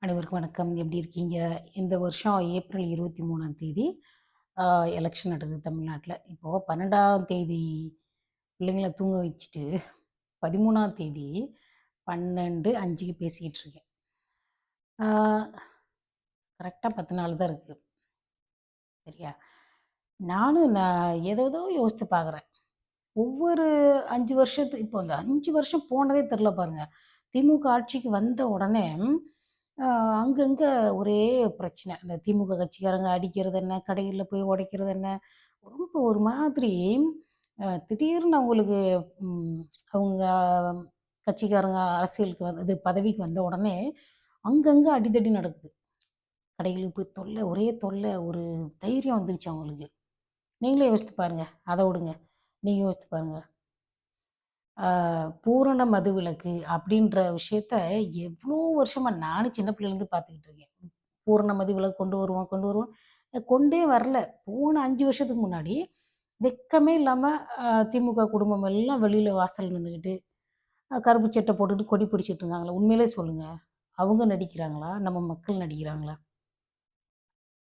அனைவருக்கும் வணக்கம். எப்படி இருக்கீங்க? இந்த வருஷம் ஏப்ரல் 23ஆம் தேதி ஆ எலக்ஷன் நடக்குது தமிழ்நாட்ல. இப்போ 12ஆம் தேதி பிள்ளைங்கள தூங்க வச்சுட்டு, 13ஆம் தேதி 12:05க்கு பேசிக்கிட்டு இருக்கேன். ஆ கரெக்ட்டா 10 நாள் தான் இருக்கு. சரியா? நான் ஏதேதோ யோசித்து பார்க்குறேன். ஒவ்வொரு 5 இப்போ அந்த 5 வருஷம் போனதே தெரியல பாருங்க. திமுக ஆட்சிக்கு வந்த உடனே, அ அங்கங்க ஒரே பிரச்சனை. அந்த திமுக கட்சிக்காரங்க அடிக்கிறது என்ன, கடைகள்ல போய் உடைக்கிறது என்ன, ரொம்ப ஒரு மாதிரி திடீர்னு அவங்களுக்கு ம் அவங்க கட்சிக்காரங்க அரசியலுக்கு இது பதவிக்கு வந்த உடனே, அங்கங்க அடிதடி நடக்குது. கடைகளுக்கு போய் ஒரே தொல்ல, ஒரு தைரியம் வந்துருச்சு அவங்களுக்கு. நீங்களே யோசித்து பாருங்க. அத விடுங்க. நீங்க யோசித்து பாருங்க. பூரண மதுவிலக்கு அப்படின்ற விஷயத்த எவ்வளோ வருஷமா நானும் சின்ன பிள்ளையிலேருந்து பார்த்துக்கிட்டு இருக்கேன். பூரண மதுவிலக்கு கொண்டு வருவோம், கொண்டு வருவோம். கொண்டே வரல. போன 5 வருஷத்துக்கு முன்னாடி வெட்கமே இல்லாம திமுக குடும்பம் எல்லாம் வெளியில வாசல்ல நின்னுகிட்டு, கருப்பு சட்டை போட்டுட்டு கொடி பிடிச்சிட்டு இருந்தாங்கல்ல. உண்மையிலே சொல்லுங்க. அவங்க நடிக்கிறாங்களா? நம்ம மக்கள் நடிக்கிறாங்களா?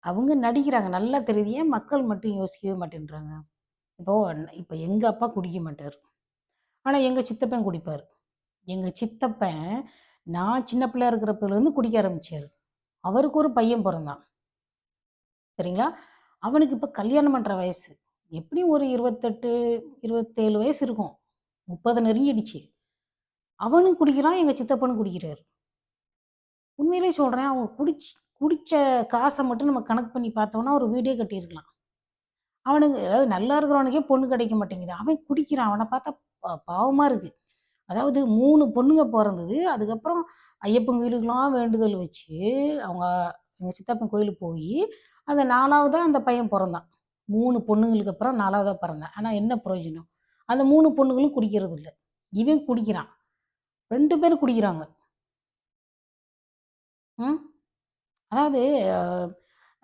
அவங்க நடிக்கிறாங்க. நல்லா தெரியுது. ஏன் மக்கள் மட்டும் யோசிக்கவே மாட்டேன்றாங்க? இப்போ இப்ப எங்க அப்பா குடிக்க மாட்டாரு. ஆனா எங்க சித்தப்பன் குடிப்பாரு. எங்க சித்தப்பன், நான் சின்ன பிள்ளையா இருக்கிறப்போலேருந்து குடிக்க ஆரம்பிச்சாரு. அவருக்கு ஒரு பையன் பொறந்தான். சரிங்களா? அவனுக்கு இப்ப கல்யாணம் பண்ற வயசு. எப்படியும் ஒரு 28, 27 வயசு இருக்கும். 30 நெருங்கிடுச்சு. அவனும் குடிக்கிறான், எங்க சித்தப்பனும் குடிக்கிறாரு. உண்மையிலேயே சொல்றேன், அவங்க குடிச்ச காச மட்டும் நம்ம கணக்கு பண்ணி பார்த்தோம்னா, ஒரு வீடே கட்டியிருக்கலாம். அவனுக்கு அதாவது நல்லா இருக்கிறவனுக்கே பொண்ணு கிடைக்க மாட்டேங்குது. அவன் குடிக்கிறான். அவன பார்த்தா பாவமா இருக்கு. அதாவது 3 பொண்ணுங்க பொறந்தது. அதுக்கப்புறம் ஐயப்பன் கோயிலுக்கெல்லாம் வேண்டுதல் வச்சு, அவங்க எங்க சித்தப்பன் கோயிலுக்கு போயி, அந்த 4வதா அந்த பையன் பொறந்தான். 3 பொண்ணுங்களுக்கு அப்புறம் 4வதா பிறந்தான். ஆனா என்ன பிரயோஜனம்? அந்த 3 பொண்ணுங்களும் குடிக்கிறது இல்ல. இவன் குடிக்கிறான். 2 பேரும் குடிக்கிறாங்க. ம். அதாவது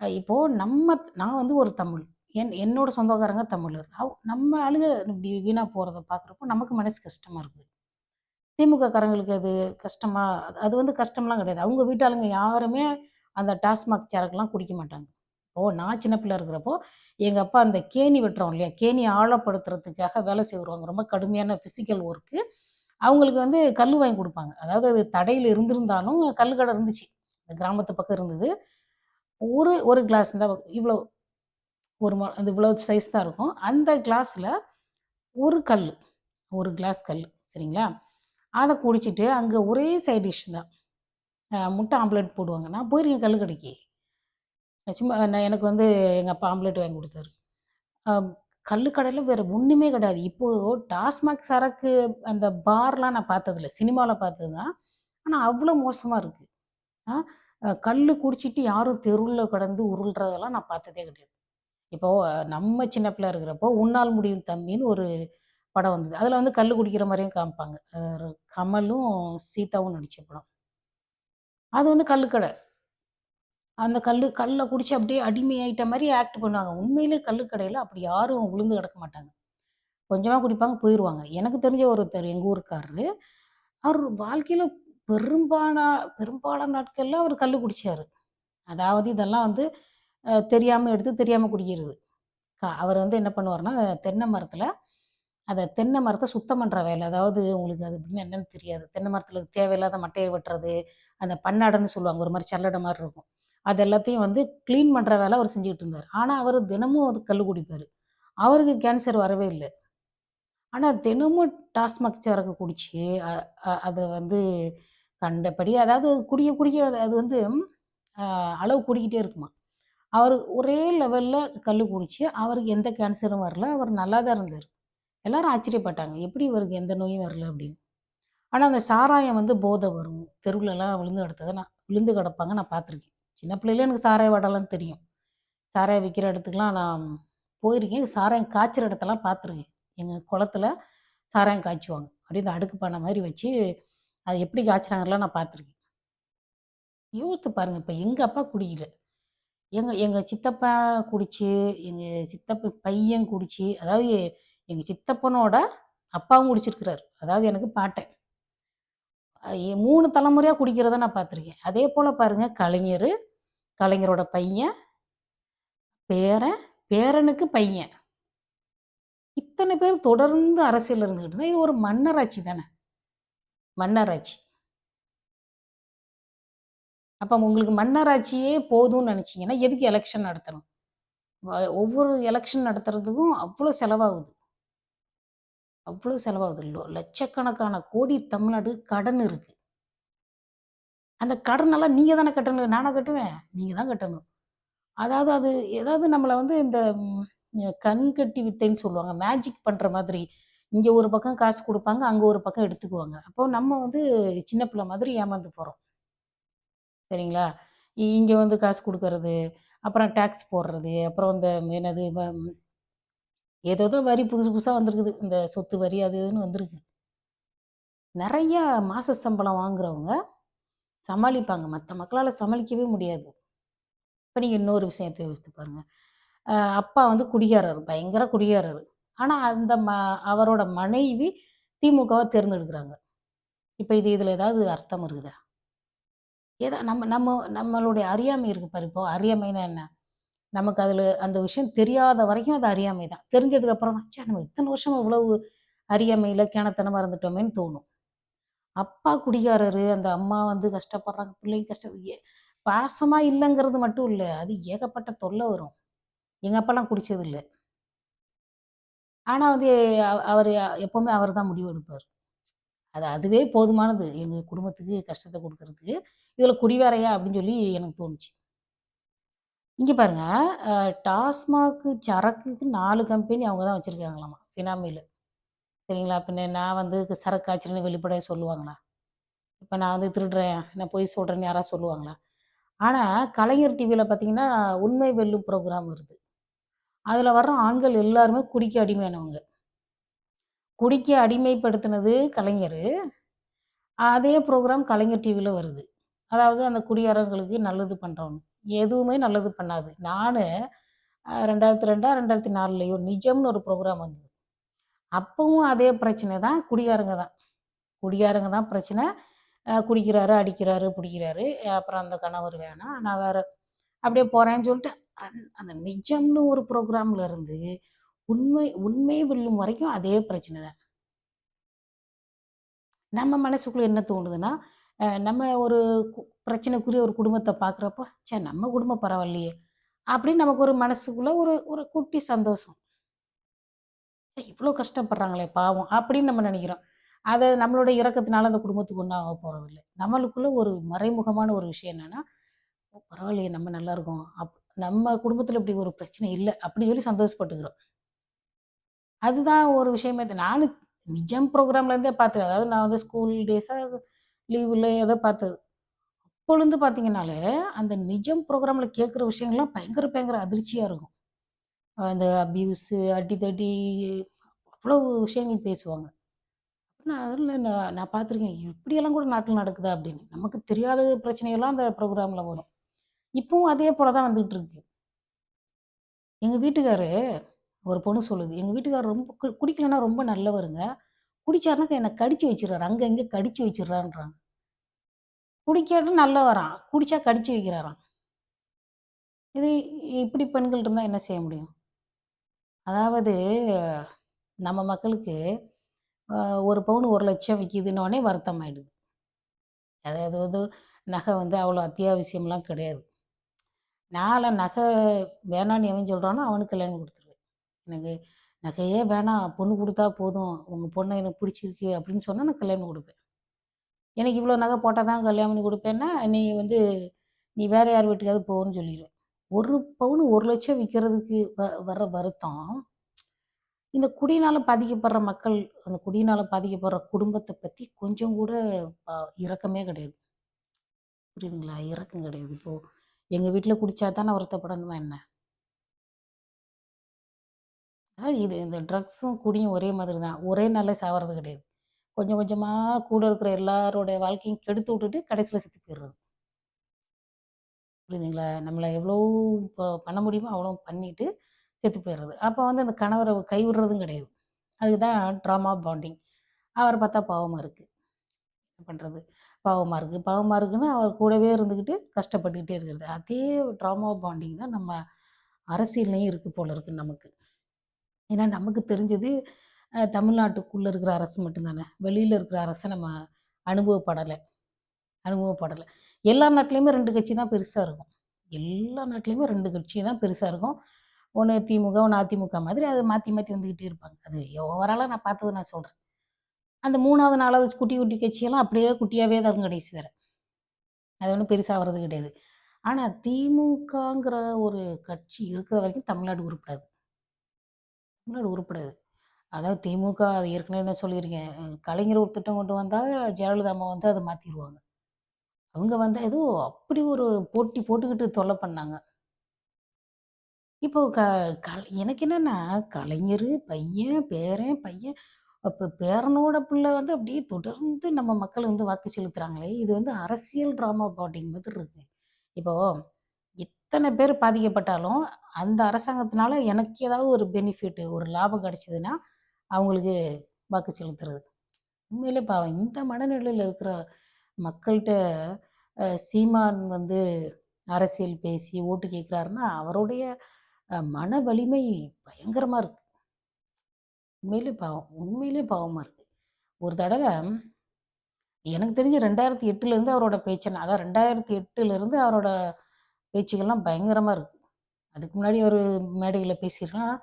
இப்போ நான் வந்து ஒரு தமிழ். என்னோட சொந்தக்காரங்க தமிழர். நம்ம ஆளுங்க இப்படி வீணா போறத பார்க்குறப்போ நமக்கு மனசு கஷ்டமா இருக்கு. திமுக காரங்களுக்கு அது கஷ்டமா? அது வந்து கஷ்டம்லாம் கிடையாது. அவங்க வீட்டாளுங்க யாருமே அந்த டாஸ்மாக் சரக்குலாம் குடிக்க மாட்டாங்க. இப்போ நான் சின்ன பிள்ளை இருக்கிறப்போ, எங்க அப்பா அந்த கேணி வெட்டுறோம் இல்லையா? கேணிய ஆழப்படுத்துறதுக்காக வேலை செய்வாங்க. ரொம்ப கடுமையான பிசிக்கல் ஒர்க்கு. அவங்களுக்கு வந்து கல்லு வாங்கி குடுப்பாங்க. அதாவது அது தடையில இருந்திருந்தாலும் கல்லு கடை இருந்துச்சு. கிராமத்து பக்கம் இருந்தது. ஒரு கிளாஸ் இந்த இவ்வளோ ஒரு அந்த இவ்வளோ சைஸ் தான் இருக்கும். அந்த கிளாஸ்ல ஒரு கல்லு. 1 கிளாஸ் கல்லு. சரிங்களா? அத குடிச்சிட்டு அங்க ஒரே சைட் டிஷ் தான். முட்டை ஆம்லெட் போடுவாங்க. நான் போயிருக்கேன் கல்லு கடைக்கு. எனக்கு வந்து எங்க அப்பா ஆம்லெட் வாங்கி குடுத்தாரு. அ கல்லு கடையில வேற ஒண்ணுமே கிடையாது. இப்போ டாஸ்மாக் சரக்கு அந்த பார்லாம் நான் பார்த்ததில்ல. சினிமால பார்த்தது தான். ஆனா அவ்ளோ மோசமா இருக்கு. ஆ கல்லு குடிச்சிட்டு யாரும் தெருவுல கடந்து உருள்றதெல்லாம் நான் பார்த்ததே கிடையாது. இப்போ நம்ம சின்ன பிள்ளையா இருக்கிறப்போ, "உன்னால் முடியும் தம்பின்னு" ஒரு படம் வந்தது. அதுல வந்து கல்லு குடிக்கிற மாரியும் காமிப்பாங்க. கமலும், சீதாவும் நடிச்ச படம். அது வந்து கல்லு கட. அந்த கல்ல குடிச்சு அப்படியே அடிமையாயிட்ட மாரி ஆக்ட் பண்ணுவாங்க. உண்மையிலே கள்ளு கடையில அப்படி யாரும் விழுந்து கிடக்க மாட்டாங்க. கொஞ்சமா குடிப்பாங்க, போயிருவாங்க. எனக்கு தெரிஞ்ச ஒருத்தர் எங்க ஊருக்காரரு. அவரு வாழ்க்கையில பெரும்பானா பெரும்பாலான நாட்கள்ல அவரு கள்ளு குடிச்சாரு. அதாவது இதெல்லாம் வந்து தெரியாம எடுத்து தெரியாம குடிக்கிறது. அவர் வந்து என்ன பண்ணுவாருன்னா, தென்னை மரத்தில தென்னை மரத்த சுத்தம் பண்ற வேலை. அதாவது உங்களுக்கு அது எப்படின்னா என்னன்னு தெரியாது. தென்னை மரத்தில தேவையில்லாத மட்டைய வெட்டுறது, அந்த பன்னாடன்னு சொல்லுவாங்க. ஒரு மாரி சல்லடை மாரி இருக்கும். அது எல்லாத்தையும் வந்து கிளீன் பண்ற வேலை அவரு செஞ்சுகிட்டு இருந்தாரு. ஆனா, அவரு தினமும் அது கள்ளு குடிப்பாரு. அவருக்கு கேன்சர் வரவே இல்ல. ஆனா, தினமும் டாஸ்மாக் சரக்கு குடிச்சு, அ அ அத வந்து கண்டபடி அதாவது குடிக்க குடிக்க அது வந்து அ அளவு கூடிக்கிட்டே இருக்குமாம். அவரு ஒரே லெவல்ல கள்ளு குடிச்சு, அவருக்கு எந்த கேன்சரும் வரல. அவர் நல்லா தான் இருந்தாரு. எல்லாரும் ஆச்சரியப்பட்டாங்க. எப்படி இவருக்கு எந்த நோயும் வரல அப்படின்னு. ஆனா, அந்த சாராயம் வந்து போதை வரும். தெருவுலலாம் விழுந்து கிடப்பாங்க நான் பார்த்துருக்கேன். சின்ன பிள்ளையில எனக்கு சாராய வாடைலாம் தெரியும். சாராயம் விக்கிற இடத்துக்குலாம் நான் போயிருக்கேன். சாராயம் காய்ச்சுற இடத்தெல்லாம் பார்த்துருக்கேன். எங்க குளத்துல சாராயம் காய்ச்சுவாங்க. அப்படியே இந்த அடுக்கு பானை மாரி வச்சு, அத எப்படி காய்ச்சுறாங்கலாம் நான் பார்த்துருக்கேன். யோசித்து பாருங்க, இப்ப எங்க அப்பா குடிக்கல. எங்க எங்க சித்தப்பா குடிச்சு, எங்க சித்தப்பா பையன் குடிச்சு, அதாவது எங்க சித்தப்பனோட அப்பாவும் குடிச்சிருக்கிறாரு. அதாவது எனக்கு பாட்டன். 3 தலைமுறையா குடிக்கிறத நான் பார்த்துருக்கேன். அதே போல பாருங்க கலைஞரு, கலைஞரோட பையன், பேரன், பேரனுக்கு பையன். இத்தனை பேர் தொடர்ந்து அரசியல்ல இருந்துகிட்டு இருந்தா, இது ஒரு மன்னராட்சி தானே! மன்னராட்சி. அப்ப உங்களுக்கு மன்னராட்சியே போதும்னு நெனச்சீங்கன்னா, எதுக்கு எலக்ஷன் நடத்தணும்? ஒவ்வொரு எலக்ஷன் நடத்துறதுக்கும் அவ்ளோ செலவாகுது. அவ்ளோ செலவாகுது. லட்சக்கணக்கான கோடி தமிழ்நாடு கடன் இருக்கு. அந்த கடனெல்லாம் நீங்க தானே கட்டணும். நானா கட்டுவேன்? நீங்க தான் கட்டணும். அதாவது அது ஏதாவது நம்மள வந்து இந்த கண்கட்டி வித்தைன்னு சொல்லுவாங்க. மேஜிக் பண்ற மாதிரி. இங்க ஒரு பக்கம் காசு குடுப்பாங்க, அங்க ஒரு பக்கம் எடுத்துக்குவாங்க. அப்போ நம்ம வந்து சின்ன பிள்ளை மாதிரி ஏமாந்து போறோம். சரிங்களா? இங்க வந்து காசு குடுக்கறது, அப்புறம் டாக்ஸ் போடுறது, அப்புறம் இந்த என்னது ஏதேதோ வரி புதுசு புதுசா வந்திருக்குது. இந்த சொத்து வரி அது இதுன்னு வந்திருக்கு. நெறையா மாச சம்பளம் வாங்குறவங்க சமாளிப்பாங்க. மத்த மக்களால சமாளிக்கவே முடியாது. இப்ப நீங்க இன்னொரு விஷயத்த யோசித்து பாருங்க. அப்பா வந்து குடிகாரர், பயங்கர குடிகாரர். ஆனா அந்த அவரோட மனைவி திமுகவ தேர்ந்தெடுக்குறாங்க. இப்ப இதுல ஏதாவது அர்த்தம் இருக்குதா? நம்ம நம்ம நம்மளுடைய அறியாமை இருக்கு பாரு இப்போ. அறியாமைன்னா என்ன? நமக்கு அதுல அந்த விஷயம் தெரியாத வரைக்கும் அது அறியாமை தான். தெரிஞ்சதுக்கு அப்புறம் தான், ச்சே நம்ம இத்தன வருஷமா இவ்வளவு அறியாமையில கேணத்தனமா இருந்துட்டோமேன்னு தோணும். அப்பா குடிகாரரு, அந்த அம்மா வந்து கஷ்டப்படுறாங்க, பிள்ளைங்க பாசமா இல்லங்கிறது மட்டும் இல்ல. அது ஏகப்பட்ட தொல்ல வரும். எங்க அப்பாலாம் குடிச்சது இல்ல. ஆனா வந்து அவரு எப்பவுமே அவர் தான் முடிவு எடுப்பாரு. அதுவே போதுமானது. எங்க குடும்பத்துக்கு கஷ்டத்த குடுக்குறதுக்கு. இதுல குடி வேறயா? அப்படின்னு சொல்லி எனக்கு தோணுச்சு. இங்க பாருங்க, டாஸ்மாக் சரக்குக்கு 4 கம்பெனி அவங்க தான் வச்சிருக்காங்களாமா, பினாமில. சரிங்களா? பின்ன நான் வந்து சரக்கு காய்ச்சல்ன்னு வெளிப்படையா சொல்லுவாங்களா? இப்ப நான் வந்து திருடுறேன், நான் பொய் சொல்றேன்னு யாராவது சொல்லுவாங்களா? ஆனா, கலைஞர் டிவில பார்த்தீங்கன்னா, உண்மை வெல்லும் ப்ரோகிராம் வருது. அதுல வர்ற ஆண்கள் எல்லாருமே குடிக்க அடிமையானவங்க. குடிக்க அடிமைப்படுத்தினது கலைஞரு. அதே ப்ரோகிராம் கலைஞர் டிவில வருது. அதாவது அந்த குடியாரங்களுக்கு நல்லது பண்றோம்ன்னு. எதுவுமே நல்லது பண்ணாது. நானு 2002 2004லயோ நிஜம்னு ஒரு ப்ரோகிராம் வந்தது. அப்பவும் அதே பிரச்சனை தான். குடிகாரங்க தான். குடிகாரங்க தான் பிரச்சனை. குடிக்கிறாரு, அடிக்கிறாரு, புடிக்கிறாரு. அப்புறம் அந்த கணவர் வேணாம். நான் வேற அப்படியே போறேன்னு சொல்லிட்டு, அந்த நிஜம்னு ஒரு ப்ரோகிராம்ல இருந்து உண்மை உண்மை வெல்லும் வரைக்கும் அதே பிரச்சனை தான். நம்ம மனசுக்குள்ள என்ன தோணுதுன்னா, நம்ம ஒரு பிரச்சனைக்குரிய ஒரு குடும்பத்த பார்க்குறப்போ, ச்சே நம்ம குடும்பம் பரவாயில்லையே! அப்படின்னு நமக்கு ஒரு மனசுக்குள்ள ஒரு ஒரு குட்டி சந்தோஷம். ச்சே இவ்ளோ கஷ்டப்படுறாங்களே பாவம்! அப்படின்னு நம்ம நெனைக்கிறோம். அது நம்மளுடைய இரக்கத்தினால அந்த குடும்பத்துக்கு ஒண்ணும் ஆக போறதில்ல. நம்மளுக்குள்ள ஒரு மறைமுகமான ஒரு விஷயம் என்னன்னா, ஓ! பரவாயில்லையே நம்ம நல்லா இருக்கோம். நம்ம குடும்பத்தில இப்படி ஒரு பிரச்சனை இல்ல. அப்படின்னு சொல்லி சந்தோஷப்பட்டுக்கிறோம். அதுதான் ஒரு விஷயமே. நானும் நிஜம் ப்ரோகிராம்லேருந்தே பார்த்தேன். அதாவது நான் வந்து ஸ்கூல் டேஸா லீவுல ஏதோ பார்த்தது. அப்போலருந்து பார்த்தீங்கன்னாலே, அந்த நிஜம் ப்ரோகிராம்ல கேட்குற விஷயங்கள்லாம் பயங்கர பயங்கர அதிர்ச்சியா இருக்கும். அந்த அப்யூஸு, அடிதடி அவ்வளவு விஷயங்கள் பேசுவாங்க. நான் அதில நான் பார்த்துருக்கேன். இப்படியெல்லாம் கூட நாட்ல நடக்குதா அப்படின்னு. நமக்கு தெரியாத பிரச்சனையெல்லாம் அந்த ப்ரோகிராம்ல வரும். இப்பவும் அதே போல தான் வந்துகிட்டு இருக்கு. எங்க வீட்டுக்காரு ஒரு பொண்ணு சொல்லுது. எங்க வீட்டுக்காரர் ரொம்ப குடிக்கலன்னா ரொம்ப நல்லவருங்க. குடிச்சாருன்னா என்ன கடிச்சு வச்சுர்றாரு. அங்க இங்க கடிச்சு வச்சுர்றான்றாங்க. குடிக்காட்டி நல்லவராம். குடிச்சா கடிச்சு வைக்கிறாராம். இது இப்படி பெண்கள் இருந்தா என்ன செய்ய முடியும்? அதாவது நம்ம மக்களுக்கு அ 1 பவுன் 1,00,000 விக்குதுன்னோனே வருத்தமாயிடுது. அதாவது வந்து நகை வந்து அவ்வளோ அத்தியாவசியம்லாம் கிடையாது. நான்லாம் நகை வேணான்னு எவன் சொல்றானோ அவனுக்கு கல்யாணம் பண்ணி குடுத்துருவேன். எனக்கு நகையே வேணாம், பொண்ணு குடுத்தா போதும். உங்க பொண்ண எனக்கு பிடிச்சிருக்கு அப்படின்னு சொன்னா நான் கல்யாணம் பண்ணி குடுப்பேன். எனக்கு இவ்வளோ நகை போட்டா தான் கல்யாணம் பண்ணி குடுப்பேன்னா, நீ வந்து நீ வேற யார் வீட்டுக்காவது போன்னு சொல்லிருவேன். 1 பவுன் 1,00,000 விக்கிறதுக்கு வர்ற வருத்தம், இந்த குடியினால பாதிக்கப்படுற மக்கள், அந்த குடியினால பாதிக்கப்படுற குடும்பத்த பத்தி கொஞ்சம் கூட இரக்கமே கிடையாது. புரியுதுங்களா? இரக்கம் கிடையாது. இப்போ எங்க வீட்ல குடிச்சா தான் நான் வருத்தப்படணுமா என்ன? இது இந்த ட்ரக்ஸும், குடியும் ஒரே மாதிரி தான். ஒரே நாள்ல சாவறது கிடையாது. கொஞ்சம் கொஞ்சமா கூட இருக்கிற எல்லாரோட வாழ்க்கையும் கெடுத்து விட்டுட்டு கடைசியில செத்து போயிர்றது. புரியுதுங்களா? நம்மள எவ்வளோ பண்ண முடியுமோ அவ்வளோ பண்ணிட்டு செத்து போயிர்றது. அப்ப வந்து அந்த கணவர கைவிடுறதும் கிடையாது. அதுதான் ட்ராமா பாண்டிங். அவர பார்த்தா பாவமா இருக்கு. பண்றது? பாவமா இருக்கு. பாவமா இருக்குன்னா, அவர் கூடவே இருந்துகிட்டு கஷ்டப்பட்டுக்கிட்டே இருக்கிறது. அதே ட்ராமா பாண்டிங் தான் நம்ம அரசியல்லயும் இருக்கு போல இருக்கு நமக்கு. ஏன்னா நமக்கு தெரிஞ்சது தமிழ்நாட்டுக்குள்ள இருக்கிற அரசு மட்டும் தானே. வெளியில இருக்கிற அரச நம்ம அனுபவப்படல அனுபவப்படல. எல்லா நாட்டிலயுமே 2 கட்சி தான் பெருசா இருக்கும். எல்லா நாட்டிலயுமே 2 கட்சி தான் பெருசா இருக்கும். ஒண்ணு திமுக, ஒண்ணு அதிமுக மாதிரி அது மாத்தி மாத்தி வந்துகிட்டே இருப்பாங்க. அது ஓவராலா நான் பார்த்தத நான் சொல்றேன். அந்த 3வது, 4வது குட்டி குட்டி கட்சியெல்லாம் அப்படியே குட்டியாவே தான் இருக்கும் கடைசி வர. அது ஒண்ணும் பெருசா வர்றது கிடையாது. ஆனா திமுகங்கிற ஒரு கட்சி இருக்கிற வரைக்கும் தமிழ்நாடு உருப்படாது. தமிழ்நாடு உருப்படாது. அதாவது திமுக அது ஏற்கனவே நான் சொல்லியிருக்கேன். கலைஞர் ஒரு திட்டம் கொண்டு வந்தா, ஜெயலலிதா அம்மா வந்து அத மாத்திருவாங்க. அவங்க வந்தா ஏதோ அப்படி ஒரு போட்டி போட்டுக்கிட்டு தொல்ல பண்ணாங்க. இப்போ எனக்கு என்னன்னா, கலைஞரு பையன், பேரன், பையன் அப்ப பேரனோட பிள்ளை வந்து அப்படியே தொடர்ந்து நம்ம மக்கள் வந்து வாக்கு செலுத்துறாங்களே! இது வந்து அரசியல் ட்ராமா பாண்டிங் மாதிரி இருக்கு. இப்போ இத்தன பேர் பாதிக்கப்பட்டாலும், அந்த அரசாங்கத்தினால எனக்கு ஏதாவது ஒரு பெனிஃபிட், ஒரு லாபம் கிடைச்சதுன்னா, அவங்களுக்கு வாக்கு செலுத்துறது. உண்மையிலே பாவம். இந்த மனநிலையில இருக்கிற மக்கள்ட்ட சீமான் வந்து அரசியல் பேசி ஓட்டு கேட்கிறாருன்னா, அவருடைய மன வலிமை பயங்கரமா இருக்கு. உண்மையிலே பாவம். உண்மையிலே பாவமா இருக்கு. ஒரு தடவ எனக்கு தெரிஞ்சு 2008லேருந்து அவரோட பேச்ச நான் அதான் 2008லேருந்து அவரோட பேச்சுக்கள்லாம் பயங்கரமா இருக்கு. அதுக்கு முன்னாடி ஒரு மேடையில பேசியிருக்கலாம்.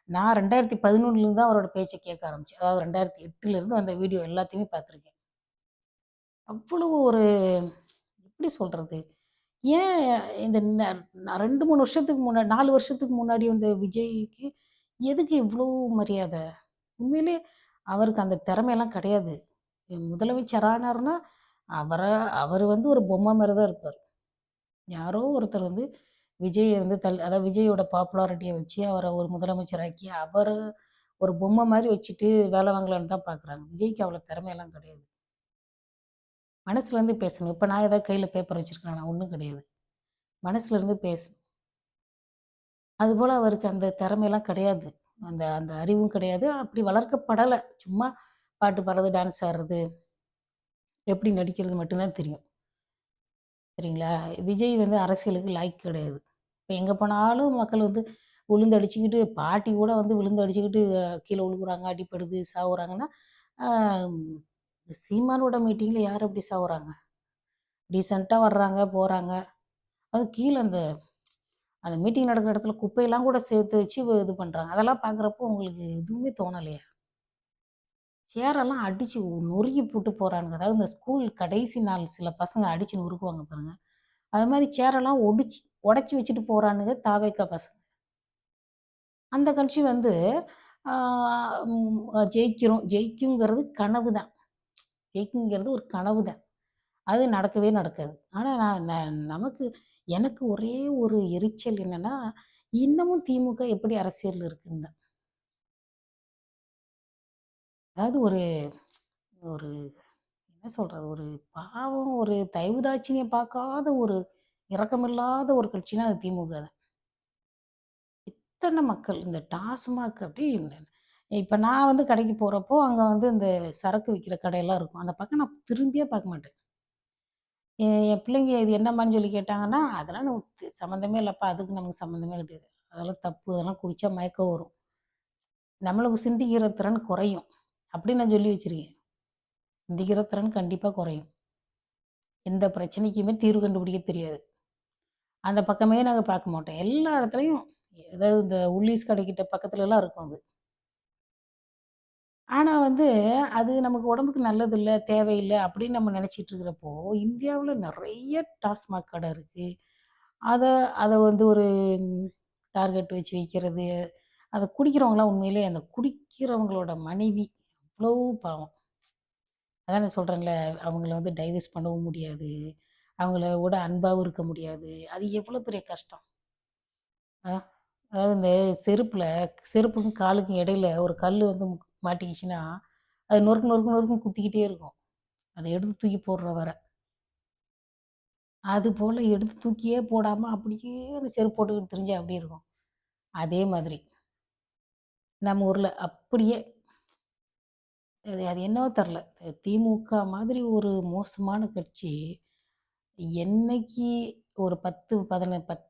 நான் 2011லேருந்து தான் அவரோட பேச்ச கேட்க ஆரம்பிச்சேன். அதாவது 2008லேருந்து அந்த வீடியோ எல்லாத்தையுமே பார்த்துருக்கேன். அவ்வளவு ஒரு எப்படி சொல்றது? ஏன் இந்த 2, 3 வருஷத்துக்கு முன்னாடி 4 வருஷத்துக்கு முன்னாடி வந்த விஜய்க்கு எதுக்கு இவ்ளோ மரியாதை? உண்மையிலே அவருக்கு அந்த திறமையெல்லாம் கிடையாது. முதலமைச்சர் ஆனாருன்னா, அவர அவரு வந்து ஒரு பொம்மை மாரி தான் இருப்பாரு. யாரோ ஒருத்தர் வந்து விஜய வந்து அதாவது விஜயோட பாப்புலாரிட்டிய வச்சு அவர ஒரு முதலமைச்சராக்கி, அவர ஒரு பொம்மை மாரி வச்சுட்டு வேலை வாங்கலான்னு தான் பார்க்குறாங்க. விஜய்க்கு அவ்வளோ திறமையெல்லாம் கிடையாது. மனசுலேருந்து பேசணும். இப்ப நான் ஏதாவது கையில பேப்பர் வச்சிருக்கேனா? ஒண்ணும் கிடையாது. மனசுலேருந்து பேசணும். அதுபோல அவருக்கு அந்த திறமையெல்லாம் கிடையாது. அந்த அந்த அறிவும் கிடையாது. அப்படி வளர்க்கப்படல. சும்மா பாட்டு பாடுறது, டான்ஸ் ஆடுறது, எப்படி நடிக்கிறது மட்டும் தான் தெரியும். சரிங்களா? விஜய் வந்து அரசியலுக்கு லாயக்கு கிடையாது. இப்ப எங்க போனாலும் மக்கள் வந்து விழுந்து அடிச்சுக்கிட்டு பாட்டி கூட வந்து விழுந்து அடிச்சுக்கிட்டு கீழ விழுகுறாங்க, அடிபடுது, சாவுறாங்கன்னா, ஆ சீமானோட மீட்டிங்ல யார் அப்படி சாவுறாங்க? டீசென்ட்டா வர்றாங்க, போறாங்க. அதுவும் கீழ அந்த அந்த மீட்டிங் நடக்கிற இடத்துல குப்பையெல்லாம் கூட சேர்த்து வச்சு இது பண்றாங்க. அதெல்லாம் பார்க்குறப்போ உங்களுக்கு எதுவுமே தோணலையா? சேரெல்லாம் அடிச்சு நொறுக்கி போட்டு போறானுங்க. அதாவது இந்த ஸ்கூல் கடைசி நாள் சில பசங்க அடிச்சு நொறுக்குவாங்க பாருங்க. அது மாரி சேரெல்லாம் உடைச்சு வச்சுட்டு போறானுங்க தாவேக்கா பசங்க. அந்த கட்சி வந்து ஆ ம் ஜெயிக்கிறோம். ஜெயிக்குங்கிறது கனவு தான். ஜெயிக்குங்கிறது ஒரு கனவு தான். அது நடக்கவே நடக்காது. ஆனா நான் நமக்கு எனக்கு ஒரே ஒரு எரிச்சல் என்னன்னா, இன்னமும் திமுக எப்படி அரசியல்ல இருக்குன்னு தான். அதாவது ஒரு ஒரு என்ன சொல்றது? ஒரு பாவம் ஒரு தயவு தாட்சிணியம் பார்க்காத ஒரு இரக்கமில்லாத ஒரு கட்சினா அது திமுக தான். எத்தன மக்கள் இந்த டாஸ்மாக் அப்படின்னு இப்ப நான் வந்து கடைக்கு போறப்போ, அங்க வந்து இந்த சரக்கு விக்கிற கடையெல்லாம் இருக்கும். அந்த பக்கம் நான் திரும்பியே பார்க்க மாட்டேன். என் பிள்ளைங்க இது என்னம்மான்னு சொல்லி கேட்டாங்கன்னா, அதெல்லாம் நமக்கு சம்மந்தமே இல்லப்பா. அதுக்கு நமக்கு சம்மந்தமே கிடையாது. அதெல்லாம் தப்பு. அதெல்லாம் குடிச்சா மயக்கம் வரும். நம்மளுக்கு சிந்திக்கிற திறன் குறையும். அப்படின்னு நான் சொல்லி வச்சிருக்கேன். சிந்திக்கிற திறன் கண்டிப்பா குறையும். எந்த பிரச்சனைக்குமே தீர்வு கண்டுபிடிக்க தெரியாது. அந்த பக்கமே நாங்க பார்க்க மாட்டோம். எல்லா இடத்துலயும் அதாவது இந்த உள்ளீஸ் கடைக்கிட்ட பக்கத்துலலாம் இருக்கும் அது. ஆனா வந்து, அது நமக்கு உடம்புக்கு நல்லதில்ல, தேவையில்ல அப்படின்னு நம்ம நெனச்சிட்டு இருக்கிறப்போ, இந்தியாவுல நெறைய டாஸ்மாக் கடை இருக்கு. அத அத வந்து ஒரு டார்கெட் வச்சு விக்கிறது. அத குடிக்கிறவங்கலாம் உண்மையிலேயே அந்த குடிக்கிறவங்களோட மனைவி அவ்ளோ பாவம். அதான் நான் சொல்றேன்ல, அவங்கள வந்து டைவர்ஸ் பண்ணவும் முடியாது. அவங்களோட அன்பாவும் இருக்க முடியாது. அது எவ்வளோ பெரிய கஷ்டம். அ அதாவது இந்த செருப்புல செருப்புக்கும் காலுக்கும் இடையில ஒரு கல்லு வந்து மாட்டிக்கிச்சுன்னா, அது நொறுக்கு நொறுக்கு நொறுக்குன்னு குத்திக்கிட்டே இருக்கும். அத எடுத்து தூக்கி போடுற வர. அதுபோல எடுத்து தூக்கியே போடாம அப்படியே அந்த செருப்பு போட்டுக்கிட்டு திரிஞ்சா எப்படி இருக்கும்? அதே மாதிரி நம்ம ஊர்ல அப்படியே அது அது என்னவோ தெரில. திமுக மாதிரி ஒரு மோசமான கட்சி, என்னைக்கு ஒரு 10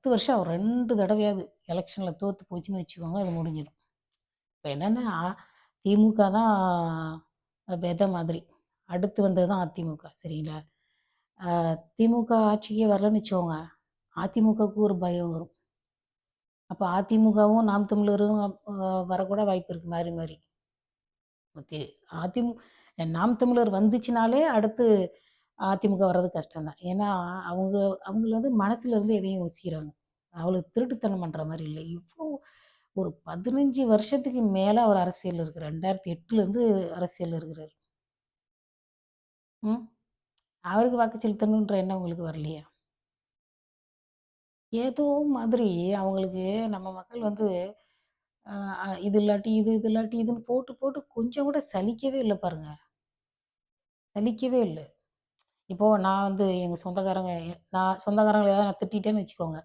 வருஷம் 2 தடவையாவது எலெக்ஷன்ல தோத்து போச்சுன்னு வச்சுக்கோங்க, அது முடிஞ்சிடும். இப்ப என்னன்னா, திமுக தான் விதை மாதிரி. அடுத்து வந்தது தான் அதிமுக. சரிங்களா? அ திமுக ஆட்சிக்கே வரலன்னு வச்சுக்கோங்க, அதிமுகவுக்கு ஒரு பயம் வரும். அப்ப அதிமுகவும், நாம் தமிழரும் வரக்கூட வாய்ப்பு இருக்கு மாறி மாறி. ஓகே. அதிமு நாம் தமிழர் வந்துச்சுனாலே அடுத்து அதிமுக வர்றது கஷ்டம் தான். ஏன்னா, அவங்க அவங்கள வந்து மனசுல இருந்து எதையும் யோசிக்கிறாங்க. அவ்வளோ திருட்டுத்தனம் பண்ற மாரி இல்ல. இவ்ளோ ஒரு 15 வருஷத்துக்கு மேல அவர் அரசியல்ல இருக்கிறார். 2008லேருந்து அரசியல்ல இருக்கிறாரு. ம். அவருக்கு வாக்கு செலுத்தணுன்ற எண்ணம் உங்களுக்கு வரலையா? ஏதோ மாதிரி அவங்களுக்கு நம்ம மக்கள் வந்து அ அ இது இல்லாட்டி இது, இது இல்லாட்டி இதுன்னு போட்டு, போட்டு கொஞ்சம் கூட சலிக்கவே இல்ல பாருங்க. சலிக்கவே இல்ல. இப்போ நான் வந்து எங்க சொந்தக்காரங்க நான் சொந்தக்காரங்கள ஏதாவது நான் திட்டிட்டேன்னு வச்சுக்கோங்க.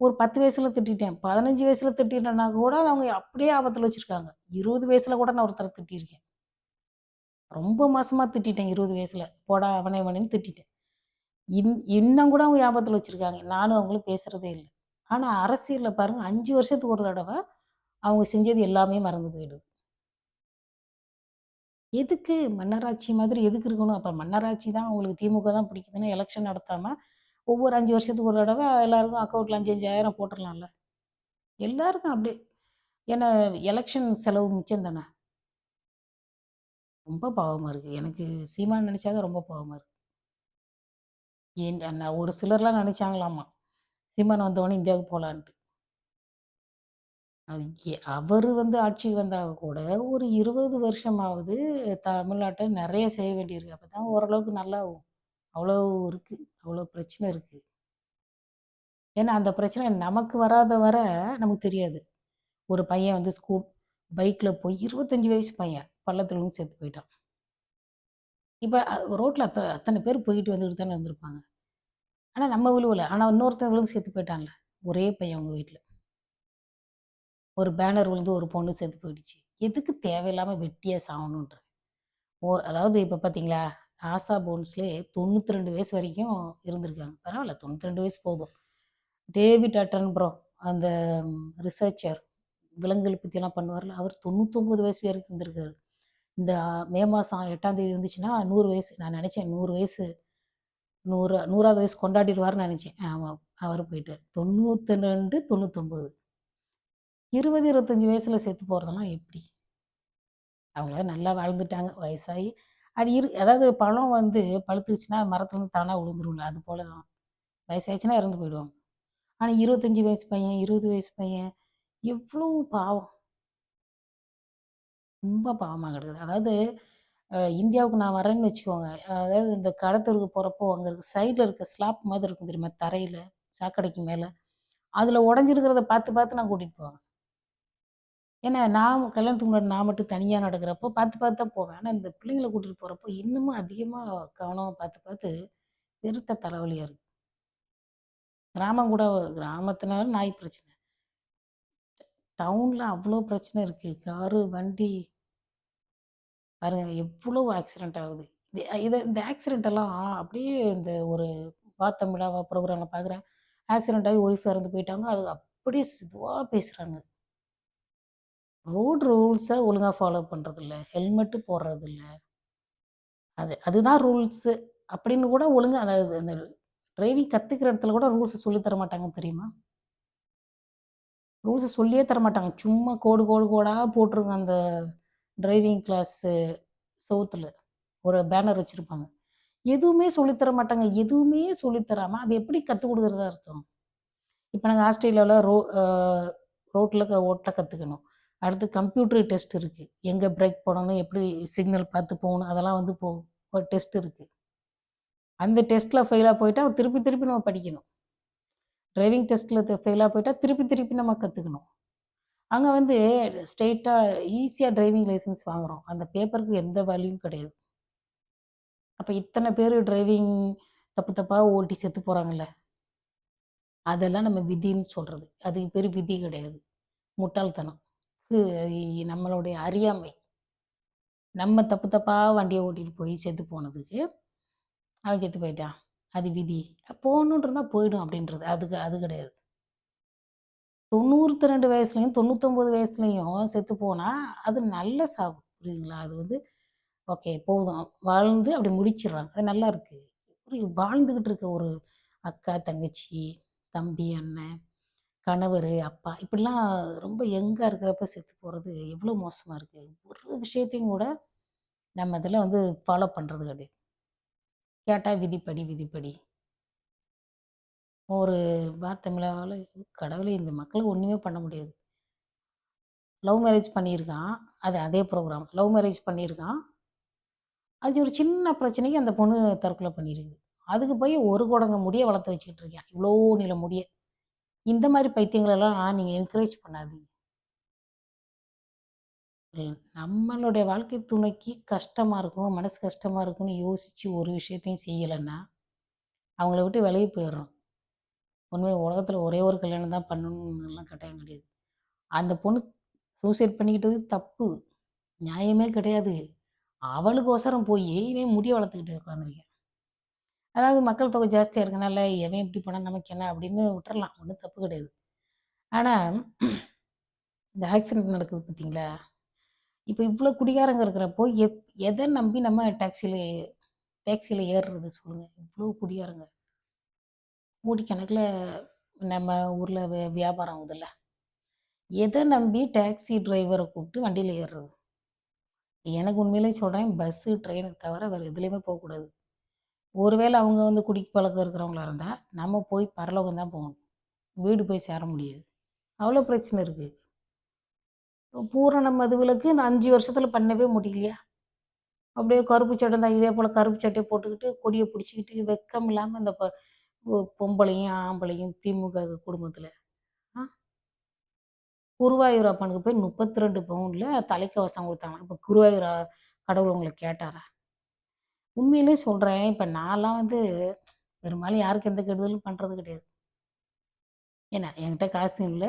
ஒரு 10 வயசுல திட்டிட்டேன். 15 வயசுல திட்டிட்டேன்னா கூட அவங்க அப்படியே ஆபத்துல வச்சிருக்காங்க. 20 வயசுல கூட நான் ஒருத்தர திட்டியிருக்கேன். ரொம்ப மோசமா திட்டிட்டேன் 20 வயசுல. போடா அவனே இவனேன்னு திட்டிட்டேன். இன்னும் கூட அவங்க ஞாபகத்துல வச்சிருக்காங்க. நானும் அவங்களும் பேசுறதே இல்ல. ஆனா அரசியல்ல பாருங்க 5 வருஷத்துக்கு ஒரு தடவ அவங்க செஞ்சது எல்லாமே மறந்து போயிடுது. எதுக்கு மன்னராட்சி மாதிரி எதுக்கு இருக்கணும்? அப்ப மன்னராட்சி தான் உங்களுக்கு திமுக தான் பிடிக்குதுன்னு எலக்ஷன் நடத்தாம, ஒவ்வொரு 5 வருஷத்துக்கு ஒரு தடவ எல்லாருக்கும் அக்கவுண்ட்ல 5, 5,000 போட்டுறலாம்ல. எல்லாருக்கும் அப்படியே ஏன்னா எலக்ஷன் செலவு மிச்சம் தானே. ரொம்ப பாவமா இருக்கு. எனக்கு சீமான் நெனச்சா தான் ரொம்ப பாவமா இருக்கு. ஏன் நான் ஒரு சிலர்லாம் நெனச்சாங்களாமா, சீமான் வந்தவுடனே இந்தியாவுக்கு போலான்ட்டு. அவரு வந்து ஆட்சிக்கு வந்தா கூட ஒரு 20 வருஷமாவது தமிழ்நாட்ட நெறைய செய்ய வேண்டியிருக்கு. அப்பதான் ஓரளவுக்கு நல்லாவும். அவ்வளோ இருக்கு. அவ்வளோ பிரச்சனை இருக்கு. ஏன்னா அந்த பிரச்சனை நமக்கு வராத வர நமக்கு தெரியாது. ஒரு பையன் வந்து பைக்ல போய் 25 வயசு பையன் பள்ளத்துல விழுந்து செத்து போயிட்டான். இப்ப ரோட்ல அத்தன பேர் போயிட்டு வந்துட்டு தானே இருந்திருப்பாங்க. ஆனா நம்ம விழுவல. ஆனா இன்னொருத்தன் விழுந்து செத்து போயிட்டான்ல. ஒரே பையன் அவங்க வீட்ல. ஒரு பேனர் விழுந்து ஒரு பொண்ணு செத்து போயிடுச்சு. எதுக்கு தேவையில்லாம வெட்டியா சாவணுன்ற? அதாவது இப்ப பார்த்தீங்களா, ஆஷா போன்ஸ்லே 92 வயசு வரைக்கும் இருந்திருக்காங்க. பரவால்ல 92 வயசு போதும். டேவிட் அட்டன்பரோ அந்த ரிசர்ச்சர் விலங்குகள் பத்திலாம் பண்ணுவார்ல, அவர் 99 வயசு வரைக்கும் இருந்திருக்காரு. இந்த மே மாசம் 8ஆம் தேதி வந்துச்சுன்னா 100 வயசு. நான் நெனச்சேன் 100 வயசு 100வது வயசு கொண்டாடிருவாருன்னு நெனச்சேன். ஆமா. அவரு போயிட்டாரு. 92, 99 20, 25 வயசுல செத்து போறதெல்லாம் எப்படி? அவங்கலாம் நல்லா வாழ்ந்துட்டாங்க. வயசாயி அது அதாவது பழம் வந்து பழுத்துருச்சுன்னா மரத்துலருந்து தானா விழுந்துரும்ல. அது போல தான். வயசாயிடுச்சுன்னா இறந்து போயிடுவாங்க. ஆனா 25 வயசு பையன், 20 வயசு பையன் எவ்ளோ பாவம். ரொம்ப பாவமா கிடக்குது. அதாவது இந்தியாவுக்கு நான் வரேன்னு வச்சுக்கோங்க. அதாவது இந்த கடத்தெருவுக்கு போறப்போ, அங்க இருக்க சைட்ல இருக்க ஸ்லாப் மாதிரி இருக்கும் தெரியுமா? தரையில, சாக்கடைக்கு மேல. அதுல உடைஞ்சிருக்கிறத பார்த்து, பார்த்து நான் கூட்டிட்டு போவேன். ஏன்னா, நான் கல்யாணத்துக்கு முன்னாடி நான் மட்டும் தனியா நடக்கிறப்போ பார்த்து, பார்த்து தான் போவேன். ஆனா, இந்த பிள்ளைங்கள கூட்டிட்டு போறப்போ, இன்னமும் அதிகமா கவனமா பார்த்து, பார்த்து பெருத்த தலைவலியா இருக்கு. கிராமம் கூட கிராமத்துனால நாய் பிரச்சனை. டவுன்ல அவ்ளோ பிரச்சனை இருக்கு. காரு, வண்டி பாருங்க எவ்ளோ ஆக்சிடென்ட் ஆகுது. இந்த ஆக்சிடென்ட் எல்லாம் அப்படியே இந்த ஒரு தமிழா ப்ரோகிராம்ல பார்க்குறேன். ஆக்சிடென்ட் ஆகி ஒய்ஃப் இறந்து போயிட்டாங்க. அது அப்படியே இதுவா பேசுறாங்க. ரோட் ரூல்ஸ ஒழுங்கா ஃபாலோ பண்றதில்ல. ஹெல்மெட் போடுறதில்ல. அதுதான் ரூல்ஸு அப்படின்னு கூட ஒழுங்கா அதாவது அந்த டிரைவிங் கத்துக்கிற இடத்துல கூட ரூல்ஸ் சொல்லி தர மாட்டாங்க தெரியுமா? ரூல்ஸ் சொல்லியே தரமாட்டாங்க. சும்மா கோடு, கோடு, கோடா போட்டுருங்க அந்த டிரைவிங் கிளாஸு செவுத்துல. ஒரு பேனர் வச்சிருப்பாங்க. எதுவுமே சொல்லி தர மாட்டாங்க. எதுவுமே சொல்லி தராம, அது எப்படி கத்துக் குடுக்குறதா அர்த்தம்? இப்ப நாங்க ஆஸ்திரேலியாவுல ரோட்ல ஓட்ட கத்துக்கணும். அடுத்து கம்ப்யூட்டர் டெஸ்ட் இருக்கு. எங்க பிரேக் போடணும், எப்படி சிக்னல் பார்த்து போகணும், அதெல்லாம் வந்து ஒரு டெஸ்ட் இருக்கு. அந்த டெஸ்ட்ல ஃபெயிலா போயிட்டா, திருப்பி திருப்பி நம்ம படிக்கணும். டிரைவிங் டெஸ்ட்ல ஃபெயிலா போயிட்டா, திருப்பி திருப்பி நம்ம கத்துக்கணும். அங்க வந்து ஸ்ட்ரெய்ட்டா ஈஸியா டிரைவிங் லைசென்ஸ் வாங்குறோம். அந்த பேப்பருக்கு எந்த வேல்யூவும் கிடையாது. அப்ப இத்தன பேரு டிரைவிங் தப்பு தப்பா ஓட்டி செத்து போறாங்கல்ல. அதெல்லாம் நம்ம விதின்னு சொல்றது. அதுக்கு பேரு விதி கிடையாது. முட்டாள்தனம். நம்மளுடைய அறியாமை. நம்ம தப்பு தப்பா வண்டிய ஓட்டிட்டு போய் செத்து போனதுக்கு, அவன் செத்து போயிட்டான். அது விதி. போகணுன்னு இருந்தா போயிடும் அப்படின்றது. அது கிடையாது. 92 வயசுலயும், 99 வயசுலயும் செத்து போனா, அது நல்ல சாவு. புரியுதுங்களா? அது வந்து ஓகே போதும். வாழ்ந்து அப்படி முடிச்சிடுறாங்க. அது நல்லாருக்கு. வாழ்ந்துகிட்டு இருக்க ஒரு அக்கா, தங்கச்சி, தம்பி, அண்ணன், கணவரு, அப்பா இப்படிலாம் ரொம்ப யங்கா இருக்கிறப்ப செத்து போறது எவ்வளோ மோசமா இருக்கு. ஒரு விஷயத்தையும் கூட நம்ம இதில வந்து ஃபாலோ பண்றது கிடையாது. கேட்டா விதிப்படி, விதிப்படி. ஒரு தமிழால கடவுளே இந்த மக்கள ஒண்ணுமே பண்ண முடியாது. லவ் மேரேஜ் பண்ணியிருக்கான். அது அதே ப்ரோகிராம். லவ் மேரேஜ் பண்ணியிருக்கான். அது ஒரு சின்ன பிரச்சனைக்கு அந்த பொண்ணு தற்கொலை பண்ணியிருக்குது. அதுக்கு போய் ஒரு குடங்க முடிய வளர்த்து வச்சுக்கிட்டு இருக்கான். இவ்வளோ நீள முடிய. இந்த மாரி பைத்தியங்களெல்லாம் நீங்க என்கரேஜ் பண்ணாதீங்க. நம்மளுடைய வாழ்க்கை துணைக்கு கஷ்டமா இருக்கும், மனசு கஷ்டமா இருக்கும்னு யோசிச்சு ஒரு விஷயத்தையும் செய்யலன்னா, அவங்கள விட்டு விலகி போயிர்றோம். உண்மையா உலகத்துல ஒரே ஒரு கல்யாணம் தான் பண்ணணும்னுலாம் கட்டாயம் கிடையாது. அந்த பொண்ணு சூசைட் பண்ணிக்கிட்டது தப்பு. நியாயமே கிடையாது. அவளுக்கோசரம் போயி இவன் முடிய வளர்த்துக்கிட்டு உட்காந்துருக்கான். அதாவது மக்கள் தொகை ஜாஸ்தியா இருக்கனால, எவன் இப்படி பண்ணா நமக்கு என்ன அப்படின்னு விட்டுறலாம். ஒண்ணும் தப்பு கிடையாது. ஆனா, இந்த ஆக்சிடென்ட் நடக்குது பார்த்தீங்களா? இப்ப இவ்ளோ குடிகாரங்க இருக்கிறப்போ, எத நம்பி நம்ம டாக்ஸில ஏறுறது சொல்லுங்க? இவ்ளோ குடிகாரங்க. கோடிக்கணக்குல நம்ம ஊர்ல வியாபாரம் ஆகுதுல்ல. எத நம்பி டாக்ஸி டிரைவர கூப்பிட்டு வண்டியில ஏறுறது? எனக்கு உண்மையிலேயே சொல்றேன், பஸ்ஸு, ட்ரெயின தவிர வேற எதுலயுமே போக்கூடாது. ஒருவேள அவங்க வந்து குடி பழக்கம் இருக்கிறவங்களா இருந்தா, நம்ம போய் பரலோகம் தான் போகணும். வீடு போய் சேர முடியாது. அவ்வளோ பிரச்சனை இருக்கு. பூரண மதுவிலக்கு இந்த 5 வருஷத்துல பண்ணவே முடியலையா? அப்படியே கருப்பு சட்டை தான் இதே போல கருப்பு சட்டைய போட்டுக்கிட்டு, கொடிய பிடிச்சுக்கிட்டு, வெட்கம் இல்லாம இந்த பொம்பளையும், ஆம்பளையும் திமுக குடும்பத்துல. ஆ குருவாயூர் அப்பனுக்கு போய் 32 பவுன்ல தலைக்கவசம் குடுத்தாங்களாம். இப்ப குருவாயூர் கடவுள் உங்கள கேட்டாரா? உண்மையிலேயே சொல்றேன். இப்ப நான்லாம் வந்து பெரும்பாலும் யாருக்கும் எந்த கெடுதலும் பண்றது கிடையாது. ஏன்னா என்கிட்ட காசும் இல்ல.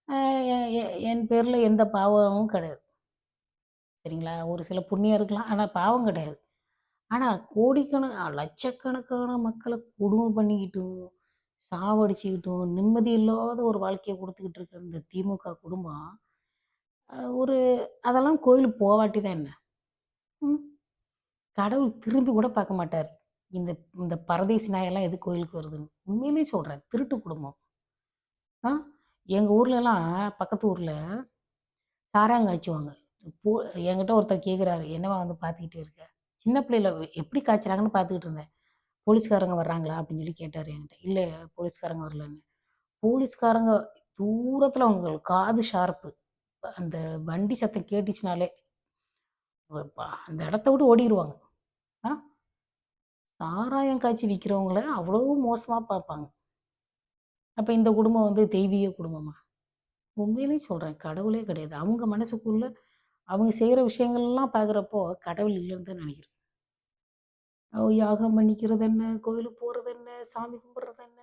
அ எ எ என் பேர்ல எந்த பாவமும் கிடையாது. சரிங்களா? ஒரு சில புண்ணியம் இருக்கலாம். ஆனா பாவம் கிடையாது. ஆனா லட்சக்கணக்கான மக்கள கொடும பண்ணிக்கிட்டும், சாவடிச்சுக்கிட்டும், நிம்மதி இல்லாத ஒரு வாழ்க்கைய குடுத்துக்கிட்டு இருக்க இந்த திமுக குடும்பம், ஒரு அதெல்லாம் கோயிலுக்கு போவாட்டி தான் என்ன? ம். கடவுள் திரும்பி கூட பார்க்க மாட்டாரு. இந்த இந்த பரதேசி நாயெல்லாம் எதுக்கு கோயிலுக்கு வருதுன்னு. உண்மையிலேயே சொல்றேன். திருட்டு குடும்பம். ஆ எங்க ஊர்லலாம் பக்கத்து ஊர்ல சாராயம் காய்ச்சுவாங்க. போ என்கிட்ட ஒருத்தர் கேட்குறாரு, "என்னம்மா வந்து பார்த்துக்கிட்டே இருக்க?" சின்ன பிள்ளையில எப்படி காய்ச்சறாங்கன்னு பார்த்துக்கிட்டு இருந்தேன். "போலீஸ்காரங்க வர்றாங்களா?" அப்படின்னு சொல்லி கேட்டாரு என்கிட்ட. "இல்ல போலீஸ்காரங்க வரலன்னு." போலீஸ்காரங்க தூரத்துல அவங்க காது ஷார்ப்பு. அந்த வண்டி சத்தம் கேட்டுச்சுனாலே, அந்த இடத்த விட்டு ஓடிருவாங்க. ஆ சாராயம் காய்ச்சி விக்கிறவங்கள அவ்வளோ மோசமா பார்ப்பாங்க. அப்ப இந்த குடும்பம் வந்து தெய்வீக குடும்பமா? உண்மையிலேயே சொல்றேன். கடவுளே கிடையாது. அவங்க மனசுக்குள்ள அவங்க செய்ற விஷயங்கள்லாம் பார்க்குறப்போ, கடவுள் இல்லன்னு தான் நெனைக்கிறேன். யாகம் பண்ணிக்கிறது என்ன? கோயிலுக்கு போறது என்ன? சாமி கும்பிடுறது என்ன?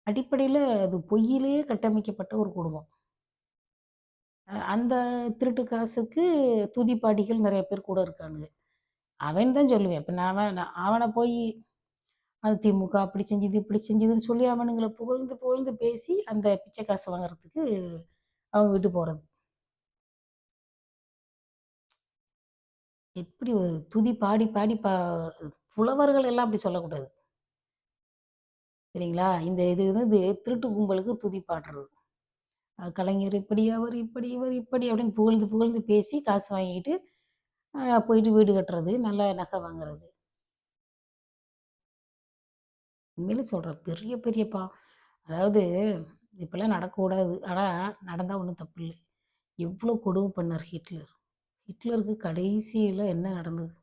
அடிப்படையில அது பொய்யிலேயே கட்டமைக்கப்பட்ட ஒரு குடும்பம். அந்த திருட்டு காசுக்கு துதிபாடிகள் நெறைய பேர் கூட இருக்கானுங்க. அவன் தான் சொல்லுவேன். இப்ப நான் அவன போயி அது திமுக அப்படி செஞ்சது, இப்படி செஞ்சதுன்னு சொல்லி அவனுங்கள புகழ்ந்து, புகழ்ந்து பேசி அந்த பிச்சை காசு வாங்குறதுக்கு அவங்க வீட்டு போறது. எப்படி ஒரு துதி பாடி, பாடி புலவர்கள் எல்லாம் அப்படி சொல்லக்கூடாது. சரிங்களா? இந்த இது வந்து திருட்டு கும்பலுக்கு துதி பாடுறது. கலைஞர் இப்படி, அவர் இப்படி, இவர் இப்படி அப்படின்னு புகழ்ந்து, புகழ்ந்து பேசி காசு வாங்கிட்டு, போயிட்டு வீடு கட்டுறது, நல்ல நகை வாங்குறது. உண்மையிலே சொல்றேன். பெரிய, பெரிய அதாவது இப்படிலாம் நடக்கக்கூடாது. ஆனா நடந்தா ஒண்ணும் தப்பில்ல. எவ்ளோ கொடும பண்ணார் ஹிட்லர். ஹிட்லருக்கு கடைசியில என்ன நடந்தது?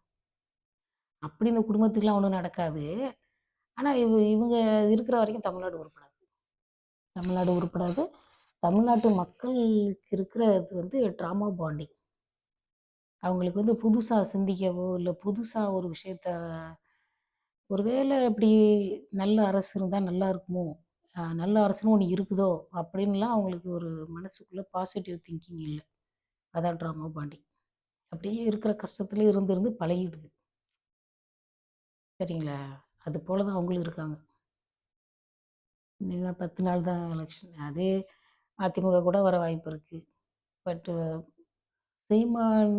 அப்படி இந்த குடும்பத்துக்குலாம் ஒண்ணும் நடக்காது. ஆனா இவங்க இருக்கிற வரைக்கும் தமிழ்நாடு உருப்படாது. தமிழ்நாடு உருப்படாது. தமிழ்நாட்டு மக்களுக்கு இருக்கிற இது வந்து ட்ராமா பாண்டிங். அவங்களுக்கு வந்து புதுசா சிந்திக்கவோ, இல்ல புதுசா ஒரு விஷயத்த ஒருவேளை இப்படி நல்ல அரசு இருந்தா நல்லா இருக்குமோ! நல்ல அரசுன்னு ஒண்ணு இருக்குதோ! அப்படின்லாம் அவங்களுக்கு ஒரு மனசுக்குள்ள பாசிட்டிவ் திங்கிங் இல்ல. அதான் ட்ராமா பாண்டிங். அப்படியே இருக்கிற கஷ்டத்துல இருந்து இருந்து பழகிடுது. சரிங்களா? அது போல தான் அவங்களும் இருக்காங்க. இன்னும் 10 நாள் தான் எலக்ஷன். அதே அதிமுக கூட வர வாய்ப்பு இருக்கு. பட் சீமான்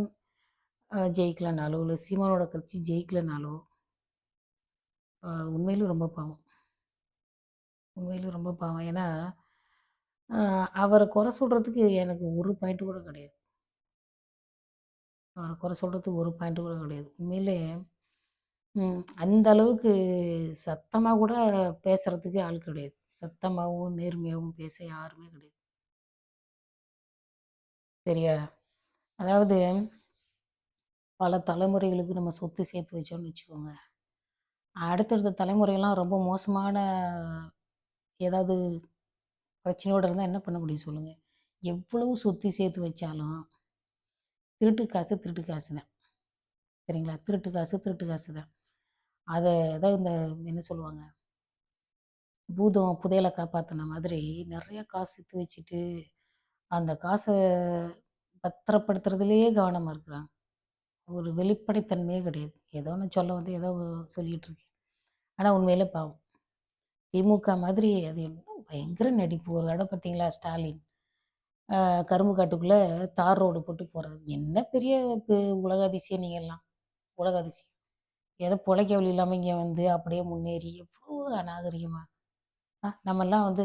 ஜெயிக்கலனாலோ, இல்ல சீமானோட கட்சி ஜெயிக்கலனாலோ, உண்மையிலும் ரொம்ப பாவம். உண்மையிலும் ரொம்ப பாவம். ஏன்னா, அவர குறை சொல்றதுக்கு எனக்கு ஒரு பாயிண்ட் கூட கிடையாது. அவர குறை சொல்றதுக்கு ஒரு பாயிண்ட் கூட கிடையாது. உண்மையிலே அந்த அளவுக்கு சத்தமா கூட பேசுறதுக்கு ஆள் கிடையாது. சத்தமாவும், நேர்மையாவும் பேச யாருமே கிடையாது. சரியா? அதாவது பல தலைமுறைகளுக்கு நம்ம சொத்து சேர்த்து வச்சோம்னு வச்சுக்கோங்க. அடுத்தடுத்த தலைமுறைலாம் ரொம்ப மோசமான ஏதாவது பிரச்சனையோட இருந்தா என்ன பண்ண முடியும் சொல்லுங்க? எவ்வளவு சொத்து சேர்த்து வச்சாலும், திருட்டு காசு தான். சரிங்களா? திருட்டு காசு தான். அத அதாவது இந்த என்ன சொல்லுவாங்க? பூதம் புதையல காப்பாத்துன மாதிரி நெறைய காசு சேர்த்து வச்சுட்டு, அந்த காச பத்திரப்படுத்துறதிலேயே கவனமா இருக்கிறாங்க. ஒரு வெளிப்படைத்தன்மையே கிடையாது. ஏதோ ஒண்ணு சொல்ல வந்து ஏதோ சொல்லிட்டு இருக்கேன். ஆனா உண்மையிலே பாவம். திமுக மாதிரி அது என்ன பயங்கர நடிப்பு. ஒரு தடவ பார்த்தீங்களா ஸ்டாலின், கரும்பு காட்டுக்குள்ள தார் ரோடு போட்டு போறது. என்ன பெரிய பெ உலக அதிசயம் நீங்கலாம். உலக அதிசயம். ஏதோ பொழைக்க வழி இல்லாம இங்க வந்து அப்படியே முன்னேறி எவ்ளோ அநாகரிகமா. நம்மலாம் வந்து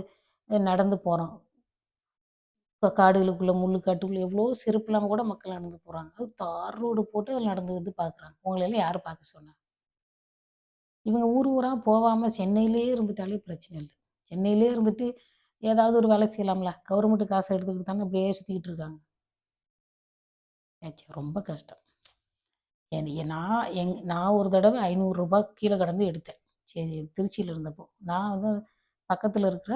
நடந்து போறோம். இப்ப காடுகளுக்குள்ள, முள்ளு காட்டுக்குள்ள எவ்வளோ செருப்பு இல்லாம கூட மக்கள் நடந்து போறாங்க. அது தார் ரோடு போட்டு அதில நடந்து வந்து பார்க்குறாங்க. உங்களயெல்லாம் யாரு பார்க்க சொன்னா? இவங்க ஊர் ஊரா போவாம சென்னையிலேயே இருந்துட்டாலே பிரச்சனை இல்ல. சென்னையிலேயே இருந்துட்டு ஏதாவது ஒரு வேலை செய்யலாம்ல. கவர்மெண்ட் காச எடுத்துக்கிட்டு தானே அப்படியே சுத்திக்கிட்டு இருக்காங்க. ரொம்ப கஷ்டம். என் எ நான் ஒரு தடவ ரூ. 500 கீழ கிடந்து எடுத்தேன். சரி திருச்சியில இருந்தப்போ. நான் வந்து பக்கத்துல இருக்கிற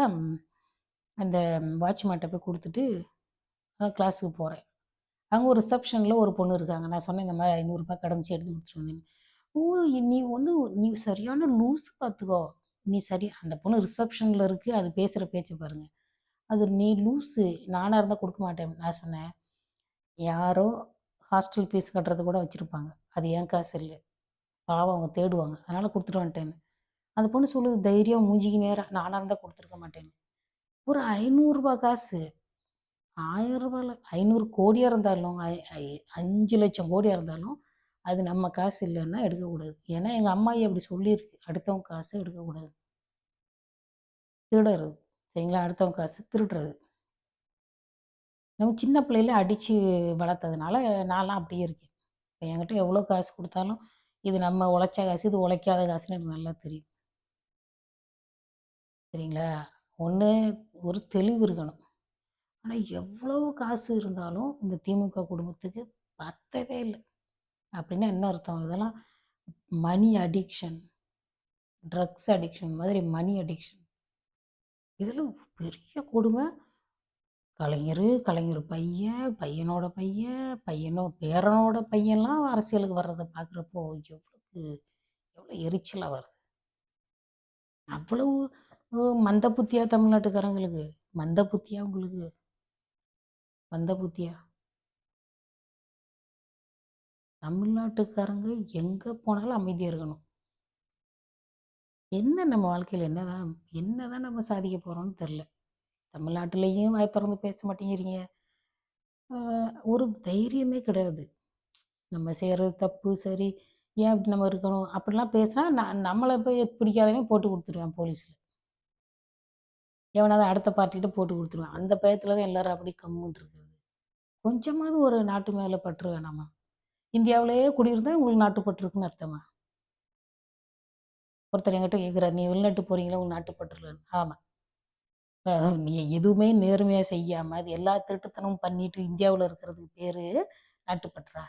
அந்த வாட்ச்மேன்ட்ட போய் குடுத்துட்டு கிளாஸுக்கு போறேன். அங்க ஒரு ரிசப்ஷன்ல ஒரு பொண்ணு இருக்காங்க. நான் சொன்னேன் இந்த மாரி ரூ. 500 கிடந்துச்சு எடுத்து குடுத்துட்டு வந்தேன்னு. ஓ! நீ வந்து நீ சரியான லூசு பார்த்துக்கோ! நீ சரி அந்த பொண்ணு ரிசப்ஷன்ல இருக்கு. அது பேசுற பேச்ச பாருங்க. அது நீ லூசு! நானா இருந்தா குடுக்க மாட்டேன். நான் சொன்னேன், யாரோ ஹாஸ்டல் ஃபீஸ் கட்டுறது கூட வச்சிருப்பாங்க. அது என் காசு இல்ல. பாவம் அவங்க தேடுவாங்க. அதனால குடுத்துட்டு வந்துட்டேன்னு. அந்த பொண்ணு சொல்லுது தைரியம் மூஞ்சிக்கு நேரா, நானா இருந்தா குடுத்துருக்க மாட்டேன்னு. ஒரு ரூ. 500 காசு. ரூ. 1000 500 கோடியா இருந்தாலும், ஐ ஐ 5,00,000 கோடியா இருந்தாலும், அது நம்ம காசு இல்லன்னா எடுக்கக்கூடாது. ஏன்னா எங்க அம்மாயி அப்படி சொல்லியிருக்கு. அடுத்தவங்க காச எடுக்கக்கூடாது. திருடறது. சரிங்களா? அடுத்தவங்க காசு திருடுறது. நம்ம சின்ன பிள்ளையில அடிச்சு வளர்த்ததுனால, நான்லாம் அப்படியே இருக்கேன். இப்ப என்கிட்ட எவ்வளோ காசு குடுத்தாலும், இது நம்ம உழைச்ச காசு, இது உழைக்காத காசுன்னு எனக்கு நல்லா தெரியும். சரிங்களா? ஒண்ணு ஒரு தெளிவு இருக்கணும். ஆனா எவ்வளவு காசு இருந்தாலும், இந்த திமுக குடும்பத்துக்கு பத்தவே இல்ல. அப்படின்னா என்ன அர்த்தம்? இதெல்லாம் மணி அடிக்ஷன், ட்ரக்ஸ் அடிக்ஷன் மாதிரி மணி அடிக்ஷன். இதில பெரிய கொடுமை கலைஞர் பையன், பையனோட பையன், பேரனோட பையன்லாம் அரசியலுக்கு வர்றத பார்க்குறப்போ, எவ்வளோ எரிச்சலா வருது. அவ்வளவு மந்த புத்தியா தமிழ்நாட்டுக்காரங்களுக்கு? மந்த புத்தியா உங்களுக்கு? மந்த புத்தியா? தமிழ்நாட்டுக்காரங்க எங்க போனாலும் அமைதியா இருக்கணும். என்ன நம்ம வாழ்க்கையில என்னதான் நம்ம சாதிக்க போறோம்னு தெரியல. தமிழ்நாட்டிலேயும் வாய தொறந்து பேச மாட்டேங்கிறீங்க. அ ஒரு தைரியமே கிடையாது. நம்ம செய்றது தப்பு, சரி. ஏன் இப்படி நம்ம இருக்கணும்? அப்படிலாம் பேசினா நம்மள போய் பிடிக்காதவன் போட்டு குடுத்துருவான் போலீஸ்ல. எவனாவது அடுத்த பார்ட்டிட்ட போட்டு குடுத்துருவான். அந்த பயத்துல தான் எல்லாரும் அப்படி கம்முன்னு இருக்கிறது. கொஞ்சமாவது ஒரு நாட்டு மேல பற்று வேணாமா? இந்தியாவிலேயே குடியிருந்தா உங்களுக்கு நாட்டுப்பற்று இருக்குன்னு அர்த்தமா? ஒருத்தர் என்கிட்ட கேட்கிறாரு, "நீ வெளிநாட்டு போறீங்களா? உங்களுக்கு நாட்டுப்பற்று இல்லன்னு." ஆமா. நீ எதுவுமே நேர்மையா செய்யாம, அது எல்லா திருட்டுத்தனமும் பண்ணிட்டு இந்தியாவுல இருக்கிறதுக்கு பேரு நாட்டுப்பற்றா?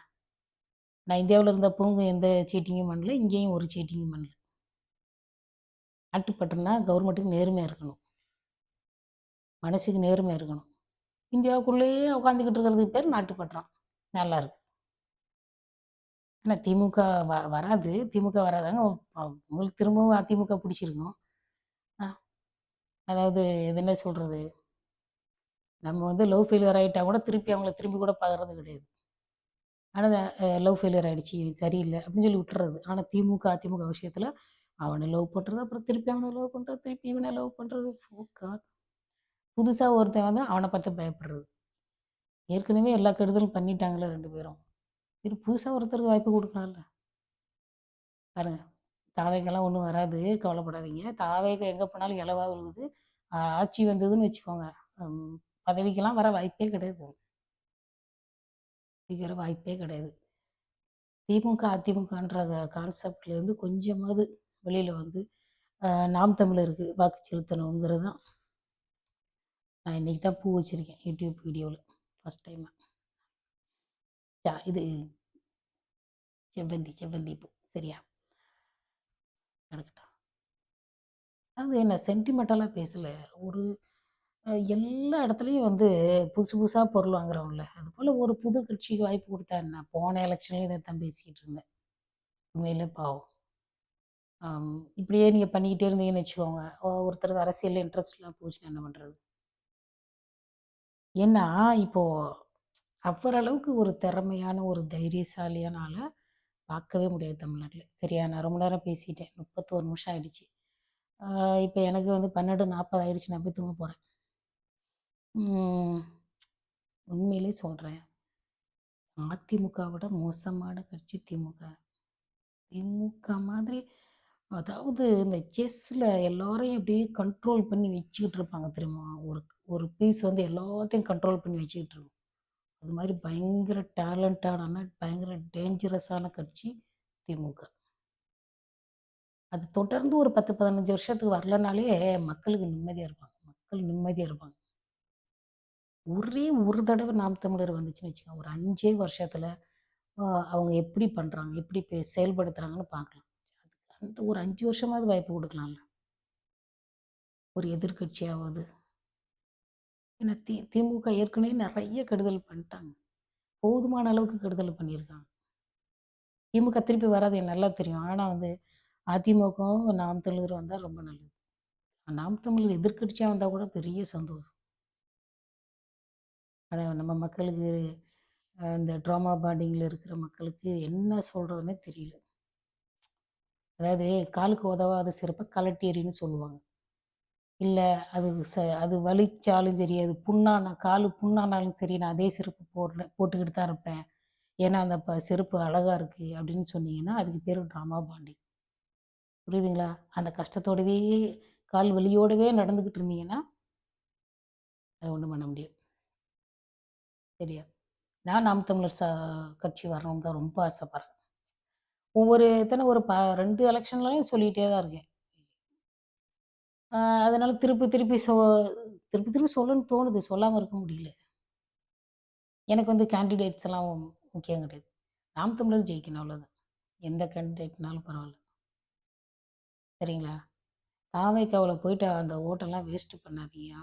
நான் இந்தியாவுல இருந்தப்பவும் எந்த சீட்டிங்கும் பண்ணல. இங்கேயும் ஒரு சீட்டிங்கும் பண்ணல. நாட்டுப்பற்றுனா கவர்மெண்ட்டுக்கு நேர்மையா இருக்கணும். மனசுக்கு நேர்மை இருக்கணும். இந்தியாவுக்குள்ளேயே உட்காந்துக்கிட்டு இருக்கிறதுக்கு பேர் நாட்டுப்பற்றாம். நல்லா இருக்கு. ஆனா திமுக வராது. திமுக வராதாங்க. உங்களுக்கு திரும்பவும் அதிமுக பிடிச்சிருக்கும். அ அதாவது இது என்ன சொல்றது? நம்ம வந்து லவ் ஃபெயிலியர் ஆயிட்டா கூட திருப்பி அவங்கள திரும்பி கூட பார்க்கறது கிடையாது. ஆனா லவ் ஃபெயிலியர் ஆயிடுச்சு. இவன் சரியில்ல அப்படின்னு சொல்லி விட்டுறது. ஆனா திமுக, அதிமுக விஷயத்துல அவன லவ் பண்றது, அப்புறம் திருப்பி அவன லவ் பண்றது, திருப்பி இவன லவ் பண்றது. ஓ காட்! புதுசா ஒருத்தன் வந்து அவன பார்த்து பயப்படுறது. ஏற்கனவே எல்லா கெடுதலும் பண்ணிட்டாங்கல்ல 2 பேரும். இது புதுசா ஒருத்தருக்கு வாய்ப்பு குடுக்கலாம்ல. பாருங்க. தாவேக்காலாம் ஒண்ணும் வராது. கவலைப்படாதீங்க. தாவேக்கா எங்க போனாலும் எலவா விழுகுது. ஆட்சி வந்ததுன்னு வச்சுக்கோங்க. ம் பதவிக்கெல்லாம் வர வாய்ப்பே கிடையாது. வர வாய்ப்பே கிடையாது. திமுக, அதிமுகன்ற கான்செப்ட்லேருந்து கொஞ்சமாவது வெளியில வந்து நாம் தமிழருக்கு வாக்கு செலுத்தணுங்கிறது தான். நான் இன்னைக்கு தான் பூ வச்சிருக்கேன். யூடியூப் வீடியோல. ஃபர்ஸ்ட் டைமா. இது செவ்வந்தி பூ. சரியா? நடக்கட்டும். அதாவது நான் சென்டிமென்டலா பேசல. ஒரு எல்லா இடத்துலயும் வந்து புதுசு புதுசா பொருள் வாங்குறோம்ல. அதுபோல ஒரு புது கட்சிக்கு வாய்ப்பு குடுத்தா என்ன? போன எலக்ஷன்லயும் இதத்தான் பேசிக்கிட்டு இருந்தேன். உண்மையிலே பாவம். இப்படியே நீங்க பண்ணிக்கிட்டே இருந்தீங்கன்னு வச்சுக்கோங்க. ஒருத்தருக்கு அரசியல்ல இன்ட்ரெஸ்ட் இல்லாம போச்சுன்னா என்ன பண்றது? ஏன்னா, இப்போ அவர் அளவுக்கு ஒரு திறமையான, ஒரு தைரியசாலியான ஆள பார்க்கவே முடியாது தமிழ்நாட்டுல. சரியா? நான் ரொம்ப நேரம் பேசிட்டேன். 31 நிமிஷம் ஆயிடுச்சு. ஆ இப்ப எனக்கு வந்து 12:40 ஆயிடுச்சு. நான் போய் தூங்க போறேன். ம் உண்மையிலே சொல்றேன். அதிமுக விட மோசமான கட்சி திமுக. திமுக மாதிரி அதாவது இந்த செஸ்ல எல்லாரையும் அப்படியே கண்ட்ரோல் பண்ணி வச்சுக்கிட்டு இருப்பாங்க தெரியுமா? ஒரு ஒரு பீஸ் வந்து எல்லாத்தையும் கண்ட்ரோல் பண்ணி வச்சுக்கிட்டு இருக்கும். அது மாதிரி பயங்கர டேலண்டடான, பயங்கர டேஞ்சரஸான கட்சி திமுக. அது தொடர்ந்து ஒரு 10, 15 வருஷத்துக்கு வரலனாலே மக்களுக்கு நிம்மதியா இருப்பாங்க. மக்கள் நிம்மதியா இருப்பாங்க. ஒரே ஒரு தடவ நாம் தமிழர் வந்துச்சுன்னு வச்சுக்கோங்க. ஒரு 5 வருஷத்துல அ அவங்க எப்படி பண்றாங்க? எப்படி செயல்படுத்துறாங்கன்னு பார்க்கலாம். அந்த ஒரு 5 வருஷமாவது வாய்ப்பு குடுக்கலாம்ல. ஒரு எதிர்க்கட்சியாவது. ஏன்னா திமுக ஏற்கனவே நெறைய கெடுதல் பண்ணிட்டாங்க. போதுமான அளவுக்கு கெடுதல் பண்ணியிருக்காங்க. திமுக திருப்பி வராது எனக்கு நல்லா தெரியும். ஆனா வந்து அதிமுகவும், நாம் தமிழரும் வந்தா ரொம்ப நல்லது. நாம் தமிழர் எதிர்க்கட்சியா வந்தா கூட பெரிய சந்தோஷம். ஆனா நம்ம மக்களுக்கு இந்த ட்ராமா பாண்டிங்ல இருக்கிற மக்களுக்கு என்ன சொல்றதுன்னே தெரியல. அதாவது காலுக்கு உதவாத செருப்ப கழட்டி எறின்னு சொல்லுவாங்க. இல்ல அது வலிச்சாலும் சரி, அது காலு புண்ணானாலும் சரி, நான் அதே செருப்பு போட்டுக்கிட்டு தான் இருப்பேன். ஏன்னா அந்த செருப்பு அழகா இருக்கு அப்படின்னு சொன்னீங்கன்னா, அதுக்கு பேரு ட்ராமா பாண்டிங். புரியுதுங்களா? அந்த கஷ்டத்தோடவே, கால் வலியோடவே நடந்துகிட்டு இருந்தீங்கன்னா, அது ஒண்ணும் பண்ண முடியாது. சரியா? நான் நாம் தமிழர் கட்சி வரணும்னு தான் ரொம்ப ஆசைப்படுறேன். ஒவ்வொரு எத்தன ஒரு 2 எலக்ஷன்லயும் சொல்லிட்டே தான் இருக்கேன். அ அதனால திருப்பி திருப்பி சொல்லணும்னு தோணுது. சொல்லாம இருக்க முடியல. எனக்கு வந்து கேண்டிடேட்ஸ் எல்லாம் முக்கியம் கிடையாது. நாம் தமிழர் ஜெயிக்கணும் அவ்வளோதான். எந்த கேண்டிடேட்னாலும் பரவால்ல. சரிங்களா? தாவேக்காவுல போயிட்டு அந்த ஓட்டெல்லாம் வேஸ்ட் பண்ணாதீங்க.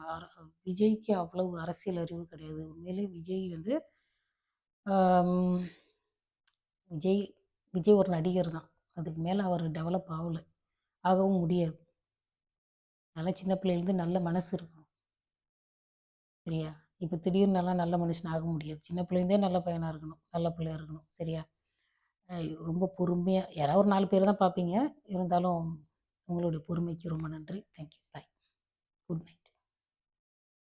விஜய்க்கு அவ்வளவு அரசியல் அறிவு கிடையாது. உண்மையிலே விஜய் வந்து அம் விஜய் விஜய் ஒரு நடிகர் தான். அதுக்கு மேல அவர் டெவலப் ஆகல. ஆகவும் முடியாது. அதனால சின்ன பிள்ளையிலேருந்து நல்ல மனசு இருக்கணும். சரியா? இப்ப திடீர்னுலாம் நல்ல மனுஷன் ஆக முடியாது. சின்ன பிள்ளைலேருந்தே நல்ல பையனா இருக்கணும். நல்ல பிள்ளையா இருக்கணும். சரியா? அ ரொம்ப பொறுமையா யாராவது ஒரு 4 பேர் தான் பார்ப்பீங்க. இருந்தாலும் உங்களுடைய பொறுமைக்கு ரொம்ப நன்றி. Thank you. Bye. Good night.